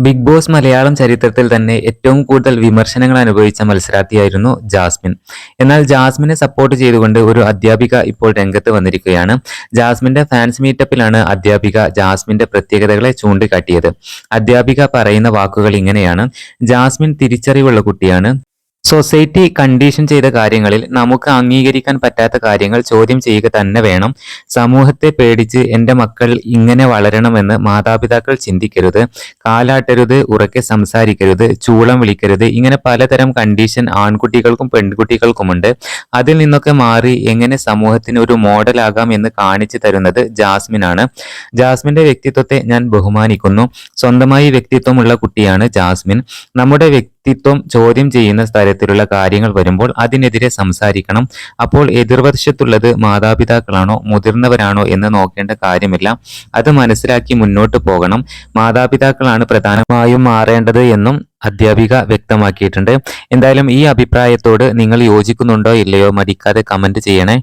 Big boss Malayalam ചരിത്രത്തിൽ തന്നെ ഏറ്റവും കൂടുതൽ വിമർശനങ്ങൾ അനുഭവിച്ച മത്സരാർത്ഥിയായിരുന്നു ജാസ്മിൻ. എന്നാൽ ജാസ്മിനെ സപ്പോർട്ട് ചെയ്തുകൊണ്ട് ഒരു അധ്യാപിക ഇപ്പോൾ രംഗത്ത് വന്നിരിക്കുകയാണ്. ജാസ്മിന്റെ ഫാൻസ് മീറ്റപ്പിലാണ് അധ്യാപിക ജാസ്മിന്റെ പ്രത്യേകതകളെ ചൂണ്ടിക്കാട്ടിയത്. അധ്യാപിക പറയുന്ന വാക്കുകൾ ഇങ്ങനെയാണ്: ജാസ്മിൻ തിരിച്ചറിവുള്ള കുട്ടിയാണ്. സൊസൈറ്റി കണ്ടീഷൻ ചെയ്ത കാര്യങ്ങളിൽ നമുക്ക് അംഗീകരിക്കാൻ പറ്റാത്ത കാര്യങ്ങൾ ചോദ്യം ചെയ്യുക തന്നെ വേണം. സമൂഹത്തെ പേടിച്ച് എൻ്റെ മക്കൾ ഇങ്ങനെ വളരണമെന്ന് മാതാപിതാക്കൾ ചിന്തിക്കരുത്. കാലാട്ടരുത്, ഉറക്കെ സംസാരിക്കരുത്, ചൂളം വിളിക്കരുത്, ഇങ്ങനെ പലതരം കണ്ടീഷൻ ആൺകുട്ടികൾക്കും പെൺകുട്ടികൾക്കുമുണ്ട്. അതിൽ നിന്നൊക്കെ മാറി എങ്ങനെ സമൂഹത്തിന് ഒരു മോഡലാകാം എന്ന് കാണിച്ചു തരുന്നത് ജാസ്മിനാണ്. ജാസ്മിന്റെ വ്യക്തിത്വത്തെ ഞാൻ ബഹുമാനിക്കുന്നു. സ്വന്തമായി വ്യക്തിത്വമുള്ള കുട്ടിയാണ് ജാസ്മിൻ. നമ്മുടെ വ്യക്തിത്വം ചോദ്യം ചെയ്യുന്ന തരത്തിലുള്ള കാര്യങ്ങൾ വരുമ്പോൾ അതിനെതിരെ സംസാരിക്കണം. അപ്പോൾ എതിർവശത്തുള്ളത് മാതാപിതാക്കളാണോ മുതിർന്നവരാണോ എന്ന് നോക്കേണ്ട കാര്യമില്ല. അത് മനസ്സിലാക്കി മുന്നോട്ട് പോകണം. മാതാപിതാക്കളാണ് പ്രധാനമായും മാറേണ്ടത് എന്നും അധ്യാപിക വ്യക്തമാക്കിയിട്ടുണ്ട്. എന്തായാലും ഈ അഭിപ്രായത്തോട് നിങ്ങൾ യോജിക്കുന്നുണ്ടോ ഇല്ലയോ മടിക്കാതെ കമന്റ് ചെയ്യണേ.